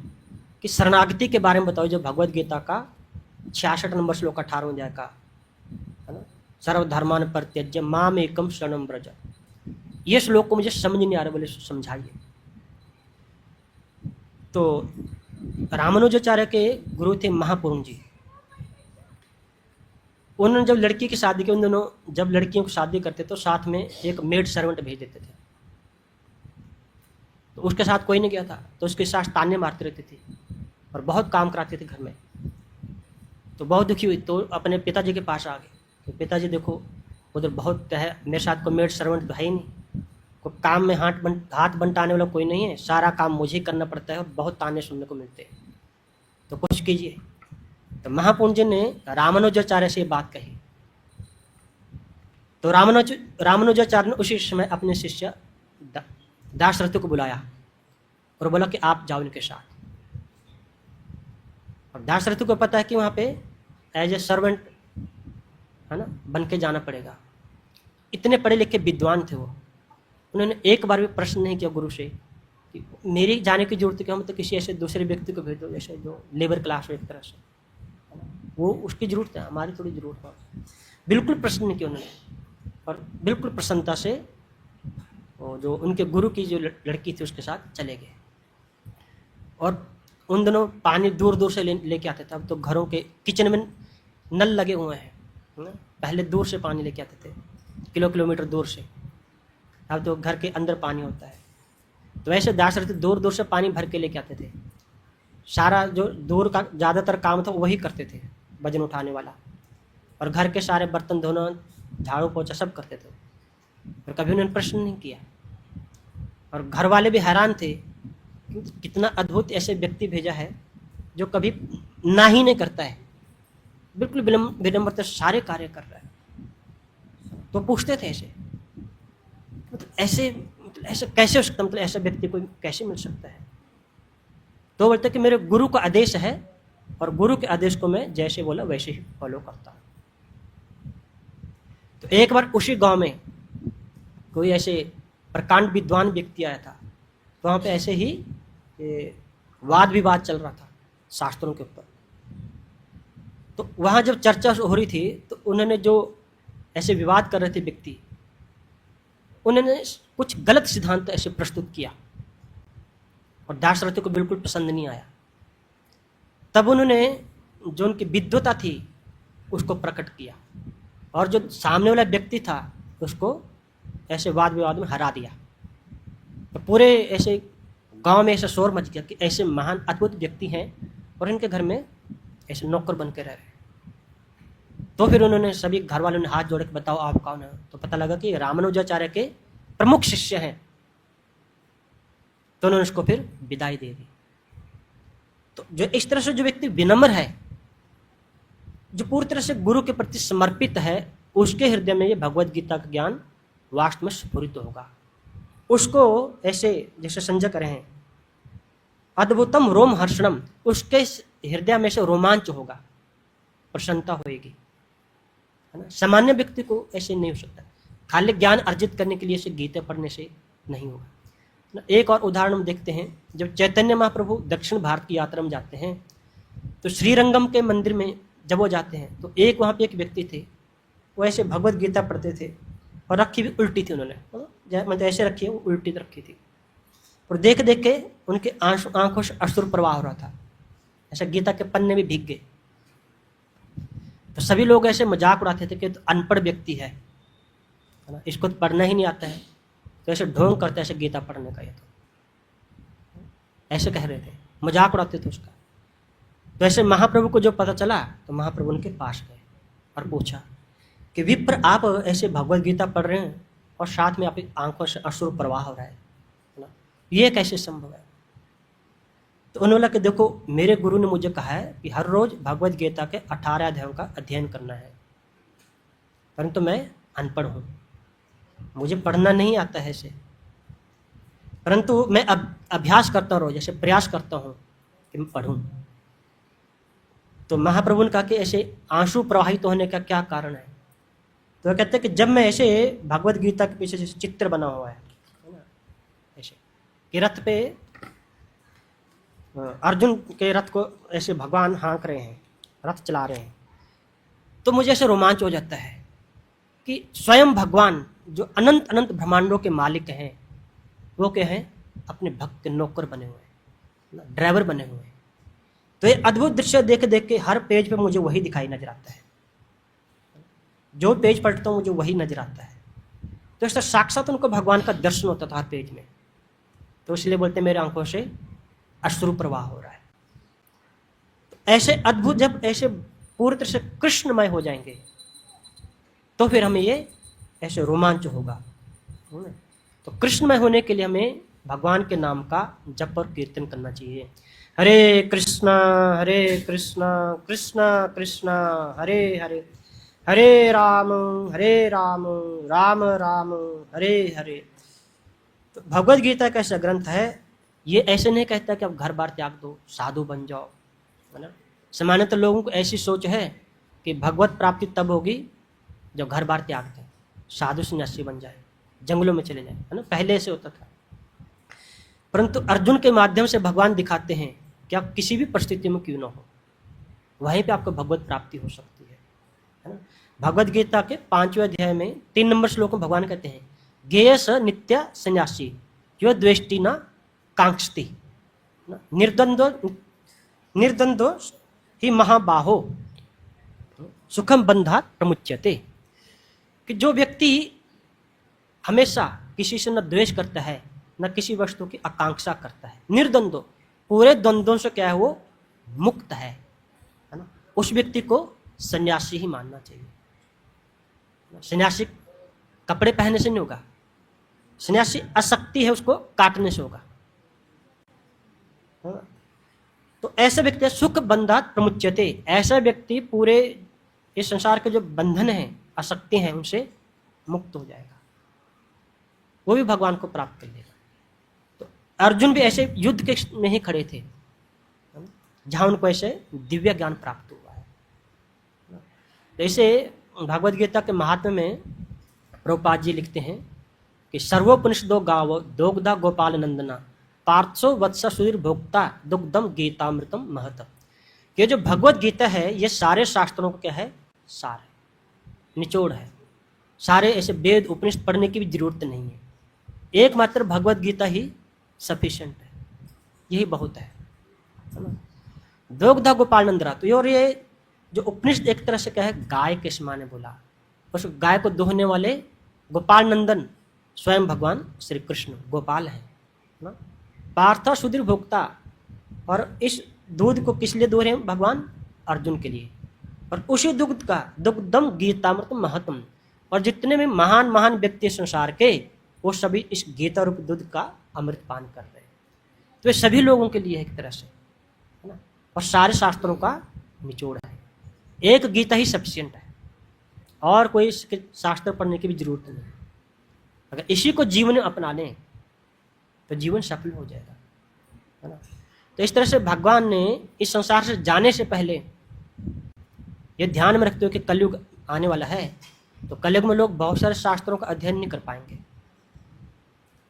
कि शरणागति के बारे में बताओ, जो भगवद गीता का 66 नंबर श्लोक 18 अध्याय का है ना, सर्वधर्मान परित्यज्य माम एकम शरणम व्रज। ये श्लोक को मुझे समझ नहीं आ रहा, बोले समझाइए। तो रामानुजाचार्य के गुरु थे महापुरुष जी। उन्होंने जब लड़की की शादी की, उन दोनों जब लड़कियों की शादी करते तो साथ में एक मेड सर्वेंट भेज देते थे। तो उसके साथ कोई नहीं गया था, तो उसके साथ ताने मारते रहते थे और बहुत काम कराते थे घर में। तो बहुत दुखी हुई, तो अपने पिताजी के पास आ गए कि पिताजी देखो उधर बहुत है, मेरे साथ कोई मेड सर्वेंट तो है ही नहीं, कोई काम में हाथ बंटाने वाला कोई नहीं है, सारा काम मुझे ही करना पड़ता है और बहुत ताने सुनने को मिलते हैं, तो कुछ कीजिए। तो महापुरुष जी ने रामानुजाचार्य से ये बात कही। तो रामानुजाचार्य ने उसी समय अपने शिष्य दाशरथी को बुलाया और बोला कि आप जाओ इनके साथ। और दाशरथी को पता है कि वहाँ पे एज ए सर्वेंट है ना बन के जाना पड़ेगा। इतने पढ़े लिखे विद्वान थे वो, उन्होंने एक बार भी प्रश्न नहीं किया गुरु से कि मेरी जाने की जरूरत है, क्या मतलब किसी ऐसे दूसरे व्यक्ति को भेज दो जैसे जो लेबर क्लास हो एक तरह से, वो उसकी जरूरत है, हमारी थोड़ी जरूरत है। बिल्कुल प्रश्न नहीं किया उन्होंने और बिल्कुल प्रसन्नता से जो उनके गुरु की जो लड़की थी उसके साथ चले गए। और उन दिनों पानी दूर दूर से लेके आते थे। अब तो घरों के किचन में नल लगे हुए हैं ना, पहले दूर से पानी लेके आते थे, किलोमीटर दूर से। अब तो घर के अंदर पानी होता है। तो ऐसे दाशरथी दूर दूर से पानी भर के लेके आते थे। सारा जो दूर का ज़्यादातर काम था वही करते थे, वजन उठाने वाला, और घर के सारे बर्तन धोना, झाड़ू पोछा सब करते थे। और कभी उन्होंने प्रश्न नहीं किया। और घर वाले भी हैरान थे कि कितना अद्भुत ऐसे व्यक्ति भेजा है जो कभी ना ही नहीं करता है, बिल्कुल विनम्रता से सारे कार्य कर रहा है। तो पूछते थे ऐसे ऐसे कैसे हो सकता, मतलब ऐसा व्यक्ति कोई कैसे मिल सकता है। तो बोलते कि मेरे गुरु का आदेश है और गुरु के आदेश को मैं जैसे बोला वैसे ही फॉलो करता हूँ। तो एक बार उसी गांव में कोई ऐसे प्रकांड विद्वान व्यक्ति आया था। तो वहाँ पे ऐसे ही वाद विवाद चल रहा था शास्त्रों के ऊपर। तो वहाँ जब चर्चा हो रही थी तो उन्होंने जो ऐसे विवाद कर रहे थे व्यक्ति, उन्होंने कुछ गलत सिद्धांत ऐसे प्रस्तुत किया और दाशरथी को बिल्कुल पसंद नहीं आया। तब उन्होंने जो उनकी विद्वता थी उसको प्रकट किया और जो सामने वाला व्यक्ति था उसको ऐसे वाद विवाद में हरा दिया। तो पूरे ऐसे गांव में ऐसा शोर मच गया कि ऐसे महान अद्भुत व्यक्ति हैं और इनके घर में ऐसे नौकर बन के रह रहे। तो फिर उन्होंने सभी घर वालों ने हाथ जोड़ के बताओ आप कौन है। तो पता लगा कि रामानुजाचार्य के प्रमुख शिष्य हैं। तो उन्होंने उसको फिर विदाई दे दी। तो जो इस तरह से जो व्यक्ति विनम्र है, जो पूरी तरह से गुरु के प्रति समर्पित है, उसके हृदय में ये भगवद गीता का ज्ञान वास्तव में स्फुरित होगा। उसको ऐसे जैसे संजय कह रहे हैं अद्भुतम रोम हर्षणम, उसके हृदय में से रोमांच होगा, प्रसन्नता होएगी, है ना। सामान्य व्यक्ति को ऐसे नहीं हो सकता। खाली ज्ञान अर्जित करने के लिए से गीता पढ़ने से नहीं होगा। एक और उदाहरण हम देखते हैं। जब चैतन्य महाप्रभु दक्षिण भारत की यात्रा में जाते हैं तो श्रीरंगम के मंदिर में जब वो जाते हैं तो एक वहाँ पे एक व्यक्ति थे, वो ऐसे भगवद गीता पढ़ते थे और रखी भी उल्टी थी उन्होंने, मतलब ऐसे रखी है वो उल्टी रखी थी। और देख देख के उनके आंखों से अश्रु प्रवाह हो रहा था, ऐसा गीता के पन्ने भी भीग गए। तो सभी लोग ऐसे मजाक उड़ाते थे कि तो अनपढ़ व्यक्ति है ना, इसको तो पढ़ना ही नहीं आता है, तो ऐसे ढोंग करते ऐसे गीता पढ़ने का, ये तो ऐसे कह रहे थे, मजाक उड़ाते थे उसका। तो ऐसे महाप्रभु को जो पता चला तो महाप्रभु उनके पास गए और पूछा कि विप्र, आप ऐसे भगवत गीता पढ़ रहे हैं और साथ में आपकी आंखों से अश्रु प्रवाह हो रहा है ना, ये कैसे संभव है? तो उन्होंने बोला कि देखो, मेरे गुरु ने मुझे कहा है कि हर रोज भगवत गीता के 18 अध्यायों का अध्ययन करना है, परंतु मैं अनपढ़ हूँ, मुझे पढ़ना नहीं आता है ऐसे, परंतु मैं अब अभ्यास करता हूँ, रोज ऐसे प्रयास करता हूँ कि मैं पढ़ूँ। तो महाप्रभु ने कहा कि ऐसे आंसू प्रवाहित होने का क्या कारण है? तो वो कहते हैं कि जब मैं ऐसे भगवत गीता के पीछे जैसे चित्र बना हुआ है ना, ऐसे कि रथ पे अर्जुन के रथ को ऐसे भगवान हाँक रहे हैं, रथ चला रहे हैं, तो मुझे ऐसे रोमांच हो जाता है कि स्वयं भगवान जो अनंत अनंत ब्रह्मांडों के मालिक हैं, वो क्या हैं? अपने भक्त के नौकर बने हुए हैं, ड्राइवर बने हुए हैं। तो ये अद्भुत दृश्य देख देख के हर पेज पे मुझे वही दिखाई नजर आता है, जो पेज पढ़ता हूँ मुझे वही नजर आता है। तो इससे साक्षात उनको भगवान का दर्शन होता था हर पेज में, तो इसलिए बोलते मेरे आंखों से अश्रु प्रवाह हो रहा है। तो ऐसे अद्भुत जब ऐसे पूरी तरह से कृष्णमय हो जाएंगे तो फिर हमें ये ऐसे रोमांच होगा। तो कृष्णमय होने के लिए हमें भगवान के नाम का जप और कीर्तन करना चाहिए। हरे कृष्णा कृष्णा कृष्णा हरे हरे, हरे राम राम राम हरे हरे। तो भगवद गीता का ऐसा ग्रंथ है, ये ऐसे नहीं कहता कि अब घर बार त्याग दो, साधु बन जाओ, है ना। सामान्यतः लोगों को ऐसी सोच है कि भगवत प्राप्ति तब होगी जब घर बार त्याग दें, साधु सन्यासी बन जाए, जंगलों में चले जाए, है ना, पहले ऐसे होता था। परंतु अर्जुन के माध्यम से भगवान दिखाते हैं कि आप किसी भी परिस्थिति में क्यों ना हो, वहीं पे आपको भगवत प्राप्ति हो सकती है ना। भगवद गीता के 5वें अध्याय में 3 नंबर श्लोक में भगवान कहते हैं, ज्ञेय स नित्य सन्यासी जो द्वेष्टि न कांक्षति निर्द्वंद्व ही महाबाहो सुखम बंधात प्रमुच्यते। कि जो व्यक्ति हमेशा किसी से न द्वेष करता है न किसी वस्तु की आकांक्षा करता है, निर्द्वंद्व, पूरे द्वंद्वों से क्या है वो मुक्त है ना, उस व्यक्ति को सन्यासी ही मानना चाहिए। सन्यासी कपड़े पहनने से नहीं होगा, सन्यासी आसक्ति है उसको काटने से होगा। तो ऐसा व्यक्ति सुख बंधात प्रमुच्यते, ऐसा व्यक्ति पूरे इस संसार के जो बंधन हैं, आसक्ति हैं, उनसे मुक्त हो जाएगा, वो भी भगवान को प्राप्त कर लेगा। तो अर्जुन भी ऐसे युद्ध के में ही खड़े थे जहां उनको ऐसे दिव्य ज्ञान प्राप्त हुआ है। तो ऐसे भगवद गीता के महात्म्य में प्रभुपाद जी लिखते हैं कि सर्वोपनिषदो गावो दोग्धा गोपाल नंदना पार्थो वत्स सुधीर भोक्ता दुग्धम गीतामृतम महत। ये जो भगवद गीता है ये सारे शास्त्रों को क्या है, सार है, निचोड़ है। सारे ऐसे वेद उपनिषद पढ़ने की भी जरूरत नहीं है, एकमात्र भगवद गीता ही सफिशिएंट है, यही बहुत है ना। दोग्धा गोपाल नंदना, तो और ये जो उपनिषद एक तरह से क्या है, गाय के समान है बोला, उस गाय को दोहने वाले गोपाल नंदन स्वयं भगवान श्री कृष्ण गोपाल है ना। पार्थ सुधीर भोक्ता, और इस दूध को किस लिए दो रहे हैं भगवान, अर्जुन के लिए, और उसी दुग्ध का दुग्धम गीतामृतम महत्म, और जितने भी महान महान व्यक्ति संसार के वो सभी इस गीता रूप दूध का अमृत पान कर रहे हैं। तो ये सभी लोगों के लिए एक तरह से है ना, और सारे शास्त्रों का निचोड़ है, एक गीता ही सफिशिएंट है, और कोई शास्त्र पढ़ने की भी जरूरत नहीं। अगर इसी को जीवन में अपना लें तो जीवन सफल हो जाएगा, है ना। तो इस तरह से भगवान ने इस संसार से जाने से पहले ये ध्यान में रखते हुए कि कलयुग आने वाला है, तो कलयुग में लोग बहुत सारे शास्त्रों का अध्ययन नहीं कर पाएंगे,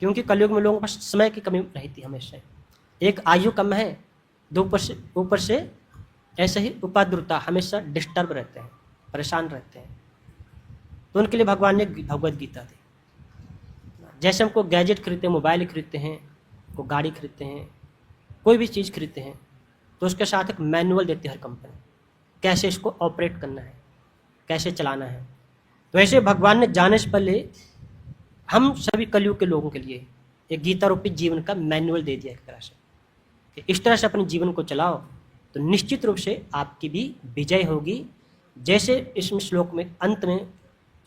क्योंकि कलयुग में लोगों के पास समय की कमी रहती है हमेशा। एक आयु कम है, दो ऊपर से ऐसे ही उपाद्रुता, हमेशा डिस्टर्ब रहते हैं, परेशान रहते हैं। तो उनके लिए भगवान ने भगवद गीता दी। जैसे हमको गैजेट खरीदते हैं, मोबाइल खरीदते हैं, को गाड़ी खरीदते हैं, कोई भी चीज़ खरीदते हैं, तो उसके साथ एक मैनुअल देती है हर कंपनी, कैसे इसको ऑपरेट करना है, कैसे चलाना है। तो ऐसे भगवान ने जाने से पहले हम सभी कलयुग के लोगों के लिए एक गीता रूपी जीवन का मैनुअल दे दिया एक तरह से कि इस तरह से अपने जीवन को चलाओ तो निश्चित रूप से आपकी भी विजय होगी। जैसे इसमें श्लोक में अंत में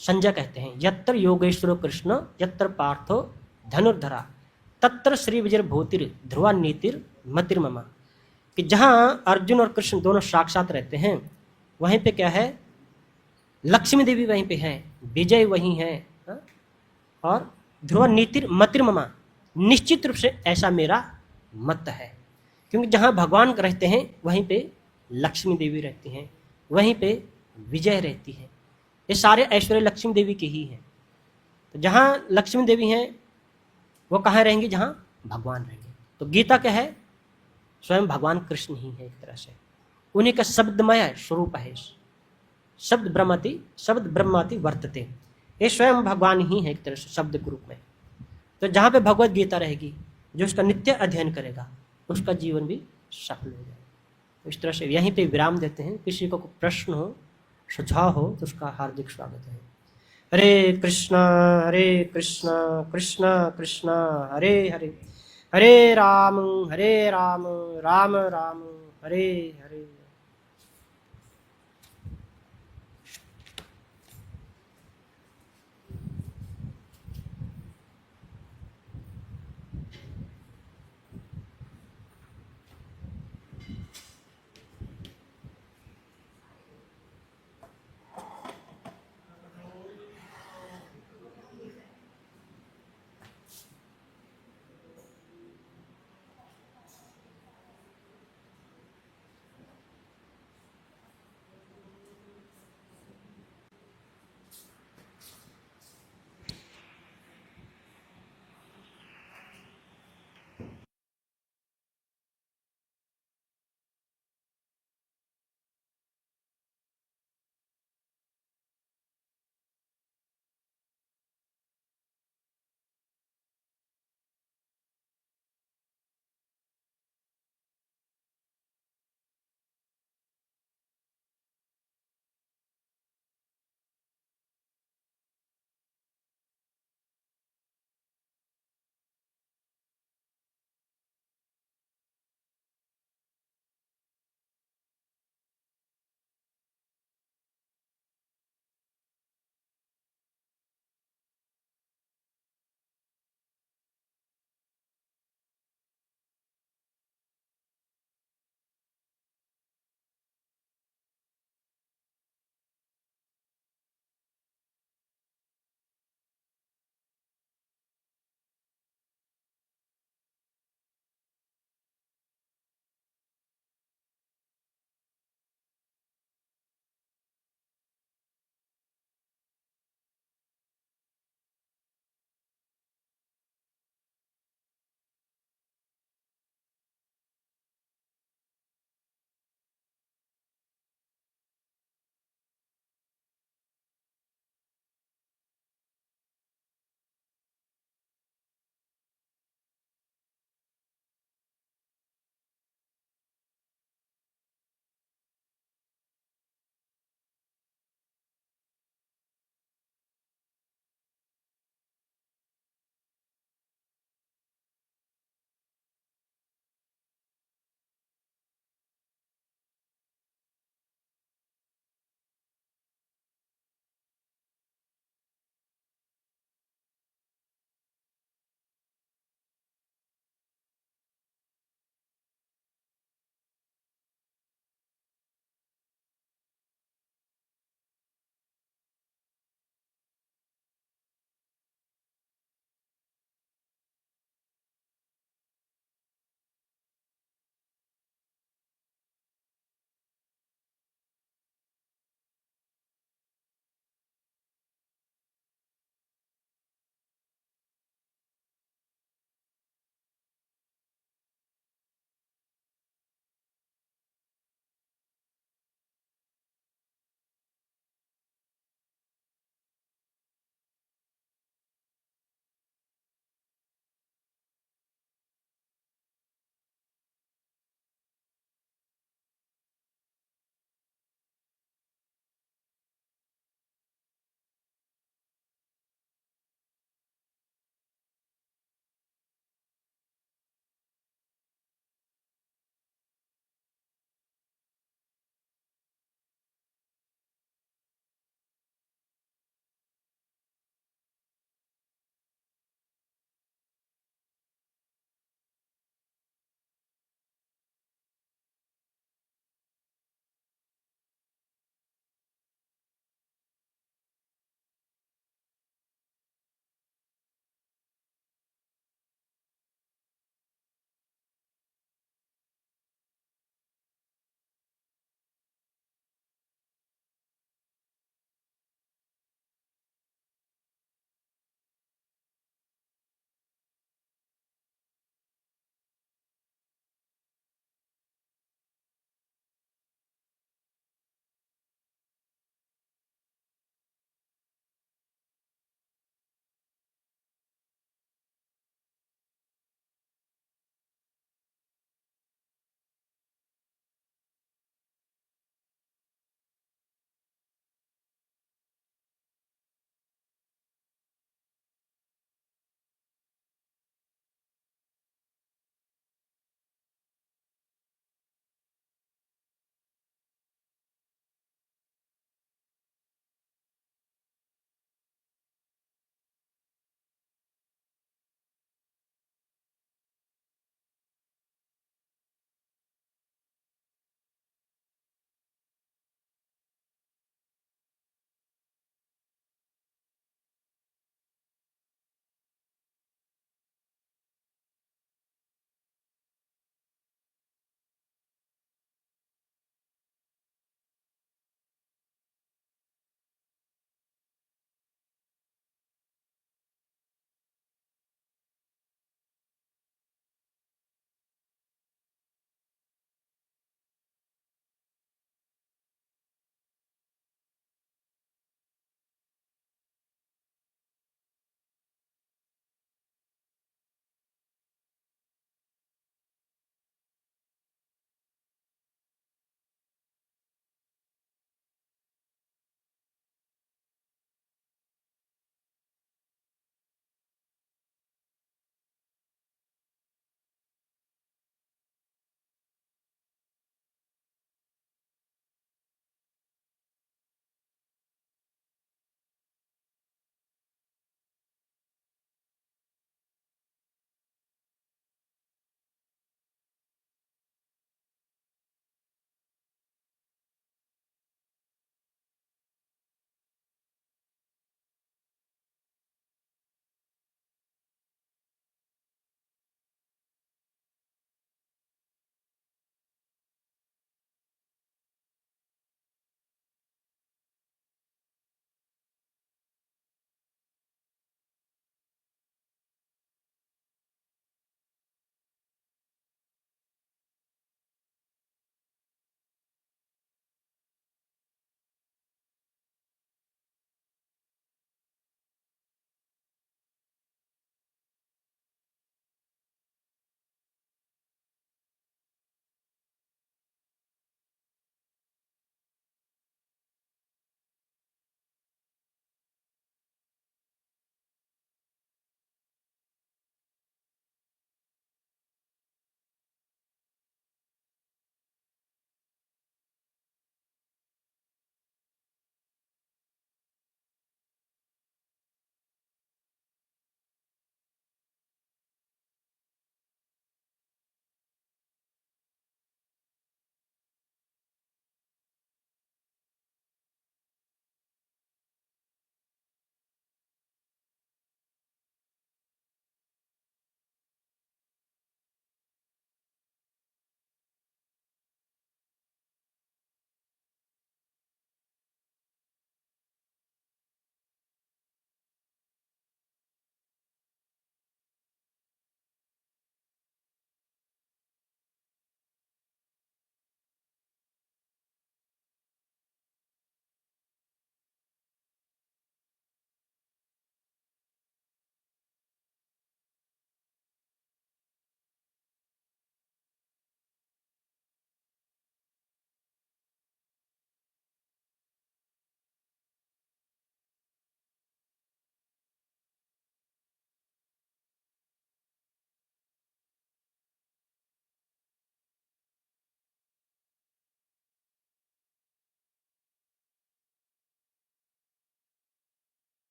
संजय कहते हैं, यत्र योगेश्वरो कृष्ण यत्र पार्थो धनुर्धरा तत्र श्री विजय भूतिर ध्रुवा नीतिर मतिर्ममा, कि जहाँ अर्जुन और कृष्ण दोनों साक्षात रहते हैं वहीं पे क्या है, लक्ष्मी देवी वहीं पे हैं, विजय वहीं है, हाँ? और ध्रुव नीतिर मतिर्ममा, निश्चित रूप से ऐसा मेरा मत है। क्योंकि जहाँ भगवान रहते हैं वहीं पे लक्ष्मी देवी रहती हैं, वहीं पे विजय रहती है। ये सारे ऐश्वर्य लक्ष्मी देवी के ही हैं। तो जहाँ लक्ष्मी देवी हैं वो कहाँ रहेंगी, जहाँ भगवान रहेंगे। तो गीता क्या है, स्वयं भगवान कृष्ण ही है एक तरह से, उन्हीं का शब्दमय स्वरूप है। शब्द ब्रह्माति वर्तते, ये स्वयं भगवान ही है एक तरह से शब्द के रूप में। तो जहाँ पे भगवत गीता रहेगी, जो उसका नित्य अध्ययन करेगा उसका जीवन भी सफल हो जाएगा। तो इस तरह से यहीं पे विराम देते हैं। किसी को कोई प्रश्न हो, सुझाव हो तो उसका हार्दिक स्वागत है। हरे कृष्णा कृष्ण कृष्ण हरे हरे, हरे राम राम राम हरे हरे।